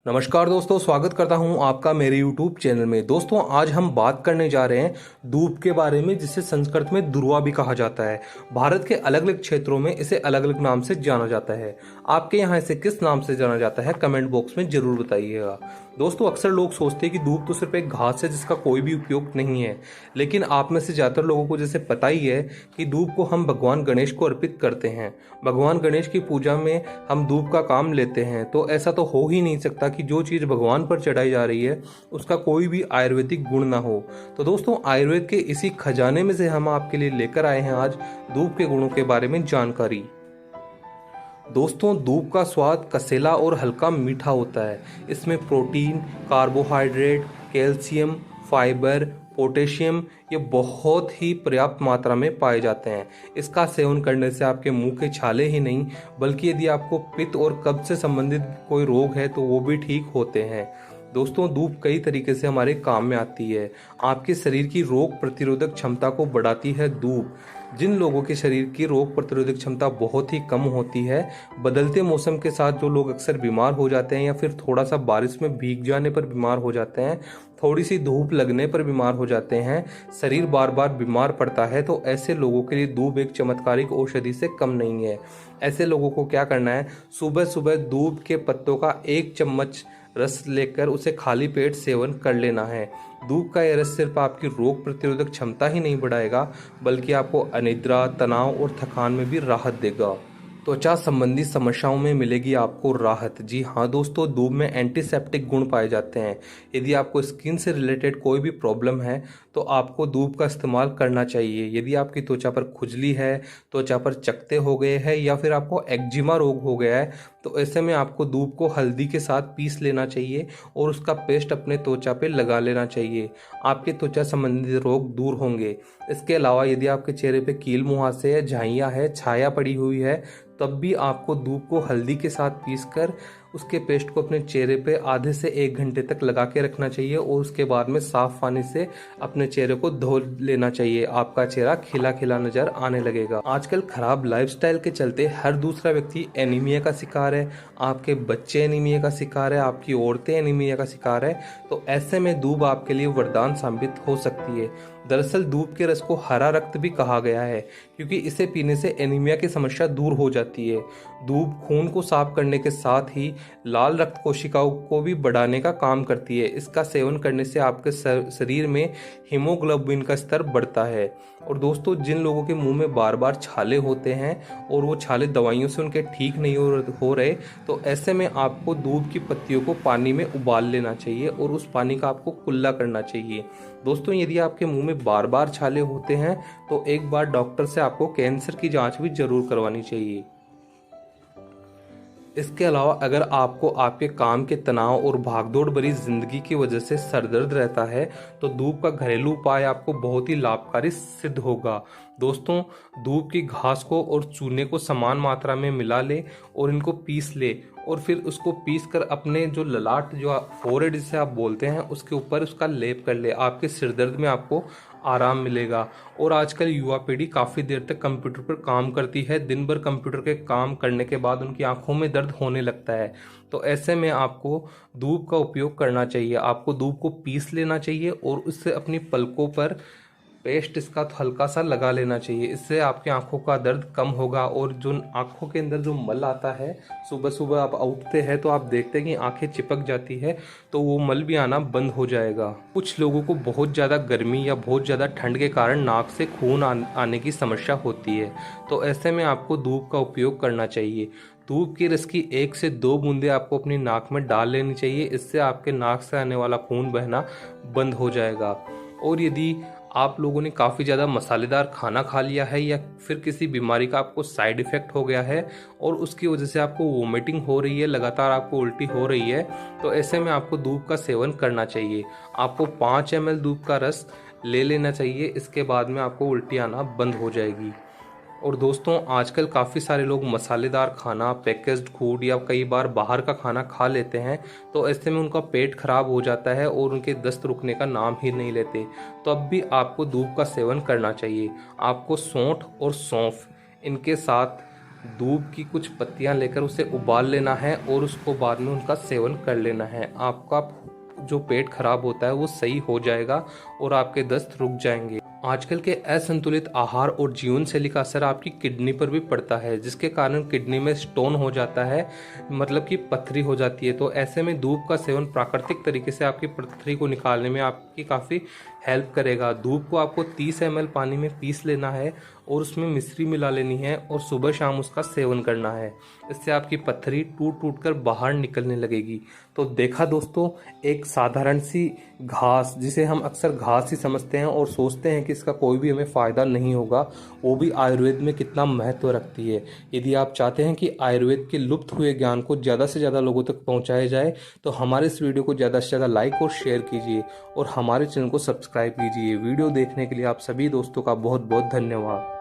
नमस्कार दोस्तों, स्वागत करता हूं आपका मेरे YouTube चैनल में। दोस्तों, आज हम बात करने जा रहे हैं दूब के बारे में, जिसे संस्कृत में दुर्वा भी कहा जाता है। भारत के अलग अलग क्षेत्रों में इसे अलग अलग नाम से जाना जाता है। आपके यहाँ इसे किस नाम से जाना जाता है, कमेंट बॉक्स में जरूर बताइएगा। दोस्तों, अक्सर लोग सोचते हैं कि दूब तो सिर्फ एक घास है जिसका कोई भी उपयोग नहीं है, लेकिन आप में से ज़्यादातर लोगों को जैसे पता ही है कि दूब को हम भगवान गणेश को अर्पित करते हैं। भगवान गणेश की पूजा में हम दूब का काम लेते हैं, तो ऐसा तो हो ही नहीं सकता कि जो चीज़ भगवान पर चढ़ाई जा रही है उसका कोई भी आयुर्वेदिक गुण ना हो। तो दोस्तों, आयुर्वेद के इसी खजाने में से हम आपके लिए लेकर आए हैं आज दूब के गुणों के बारे में जानकारी। दोस्तों, दूब का स्वाद कसेला और हल्का मीठा होता है। इसमें protein, carbohydrate, calcium, fibre, potassium ये बहुत ही पर्याप्त मात्रा में पाए जाते हैं। इसका सेवन करने से आपके मुंह के छाले ही नहीं, बल्कि यदि आपको पित्त और कब्ज से संबंधित कोई रोग है तो वो भी ठीक होते हैं। दोस्तों, दूब कई तरीके से हमारे काम में आती है। आपके शरीर की रोग प्रतिरोधक क्षमता को बढ़ाती है दूब। जिन लोगों के शरीर की रोग प्रतिरोधक क्षमता बहुत ही कम होती है, बदलते मौसम के साथ जो लोग अक्सर बीमार हो जाते हैं या फिर थोड़ा सा बारिश में भीग जाने पर बीमार हो जाते हैं, थोड़ी सी धूप लगने पर बीमार हो जाते हैं, शरीर बार बार बीमार पड़ता है, तो ऐसे लोगों के लिए दूब एक चमत्कारिक औषधि से कम नहीं है। ऐसे लोगों को क्या करना है, सुबह सुबह दूब के पत्तों का 1 चम्मच रस लेकर उसे खाली पेट सेवन कर लेना है। दूब का यह रस सिर्फ आपकी रोग प्रतिरोधक क्षमता ही नहीं बढ़ाएगा, बल्कि आपको अनिद्रा, तनाव और थकान में भी राहत देगा। त्वचा संबंधी समस्याओं में मिलेगी आपको राहत। जी हाँ दोस्तों, दूब में एंटीसेप्टिक गुण पाए जाते हैं। यदि आपको स्किन से रिलेटेड कोई भी प्रॉब्लम है तो आपको दूब का इस्तेमाल करना चाहिए। यदि आपकी त्वचा पर खुजली है, त्वचा पर चकत्ते हो गए हैं या फिर आपको एक्जिमा रोग हो गया है, तो ऐसे में आपको दूब को हल्दी के साथ पीस लेना चाहिए और उसका पेस्ट अपने त्वचा पे लगा लेना चाहिए। आपके त्वचा संबंधित रोग दूर होंगे। इसके अलावा यदि आपके चेहरे पे कील मुहासे है, झाइयाँ है, छाया पड़ी हुई है, तब भी आपको दूब को हल्दी के साथ पीसकर उसके पेस्ट को अपने चेहरे पे आधे से 1 घंटे तक लगा के रखना चाहिए और उसके बाद में साफ पानी से अपने चेहरे को धो लेना चाहिए। आपका चेहरा खिला खिला नजर आने लगेगा। आजकल खराब लाइफस्टाइल के चलते हर दूसरा व्यक्ति एनीमिया का शिकार है। आपके बच्चे एनीमिया का शिकार है, आपकी औरतें एनीमिया का शिकार है। तो ऐसे में दूब आपके लिए वरदान साबित हो सकती है। दरअसल दूब के रस को हरा रक्त भी कहा गया है, क्योंकि इसे पीने से एनीमिया की समस्या दूर हो जाती है। दूब खून को साफ करने के साथ ही लाल रक्त कोशिकाओं को भी बढ़ाने का काम करती है। इसका सेवन करने से आपके शरीर में हीमोग्लोबिन का स्तर बढ़ता है। और दोस्तों, जिन लोगों के मुंह में बार बार छाले होते हैं और वो छाले दवाइयों से उनके ठीक नहीं हो रहे, तो ऐसे में आपको दूब की पत्तियों को पानी में उबाल लेना चाहिए और उस पानी का आपको कुल्ला करना चाहिए। दोस्तों, यदि आपके मुंह में बार बार छाले होते हैं तो एक बार डॉक्टर से आपको कैंसर की जांच भी जरूर करवानी चाहिए। इसके अलावा अगर आपको आपके काम के तनाव और भागदौड़ भरी जिंदगी की वजह से सरदर्द रहता है, तो दूब का घरेलू उपाय आपको बहुत ही लाभकारी सिद्ध होगा। दोस्तों, दूब की घास को और चूने को समान मात्रा में मिला ले और इनको पीस ले और फिर उसको पीस कर अपने जो ललाट, जो फोरहेड जिसे आप बोलते हैं, उसके ऊपर उसका लेप कर ले। आपके सिरदर्द में आपको आराम मिलेगा। और आजकल युवा पीढ़ी काफ़ी देर तक कंप्यूटर पर काम करती है। दिन भर कंप्यूटर के काम करने के बाद उनकी आंखों में दर्द होने लगता है। तो ऐसे में आपको दूब का उपयोग करना चाहिए। आपको दूब को पीस लेना चाहिए और उससे अपनी पलकों पर पेस्ट इसका हल्का सा लगा लेना चाहिए। इससे आपकी आंखों का दर्द कम होगा। और जो आंखों के अंदर जो मल आता है, सुबह सुबह आप उठते हैं तो आप देखते हैं कि आंखें चिपक जाती है, तो वो मल भी आना बंद हो जाएगा। कुछ लोगों को बहुत ज़्यादा गर्मी या बहुत ज़्यादा ठंड के कारण नाक से खून आने की समस्या होती है, तो ऐसे में आपको दूब का उपयोग करना चाहिए। दूब के रस की 1 से 2 बूंदें आपको अपनी नाक में डाल लेनी चाहिए। इससे आपके नाक से आने वाला खून बहना बंद हो जाएगा। और यदि आप लोगों ने काफ़ी ज़्यादा मसालेदार खाना खा लिया है या फिर किसी बीमारी का आपको साइड इफ़ेक्ट हो गया है और उसकी वजह से आपको वोमिटिंग हो रही है, लगातार आपको उल्टी हो रही है, तो ऐसे में आपको दूब का सेवन करना चाहिए। आपको 5 ml दूब का रस ले लेना चाहिए। इसके बाद में आपको उल्टी आना बंद हो जाएगी। और दोस्तों, आजकल काफ़ी सारे लोग मसालेदार खाना, पैकेज्ड फूड या कई बार बाहर का खाना खा लेते हैं, तो ऐसे में उनका पेट खराब हो जाता है और उनके दस्त रुकने का नाम ही नहीं लेते। तो अब भी आपको दूब का सेवन करना चाहिए। आपको सौंठ और सौंफ इनके साथ दूब की कुछ पत्तियां लेकर उसे उबाल लेना है और उसको बाद में उनका सेवन कर लेना है। आपका जो पेट खराब होता है वो सही हो जाएगा और आपके दस्त रुक जाएंगे। आजकल के असंतुलित आहार और जीवन शैली का असर आपकी किडनी पर भी पड़ता है, जिसके कारण किडनी में स्टोन हो जाता है, मतलब कि पथरी हो जाती है। तो ऐसे में दूब का सेवन प्राकृतिक तरीके से आपकी पथरी को निकालने में आपकी काफ़ी हेल्प करेगा। दूब को आपको 30 ml पानी में पीस लेना है और उसमें मिश्री मिला लेनी है और सुबह शाम उसका सेवन करना है। इससे आपकी पथरी टूट टूट कर बाहर निकलने लगेगी। तो देखा दोस्तों, एक साधारण सी घास, जिसे हम अक्सर घास ही समझते हैं और सोचते हैं कि इसका कोई भी हमें फ़ायदा नहीं होगा, वो भी आयुर्वेद में कितना महत्व रखती है। यदि आप चाहते हैं कि आयुर्वेद के लुप्त हुए ज्ञान को ज़्यादा से ज़्यादा लोगों तक पहुँचाया जाए तो हमारे इस वीडियो को ज़्यादा से ज़्यादा लाइक और शेयर कीजिए और हमारे चैनल को सब्सक्राइब कीजिए। वीडियो देखने के लिए आप सभी दोस्तों का बहुत बहुत धन्यवाद।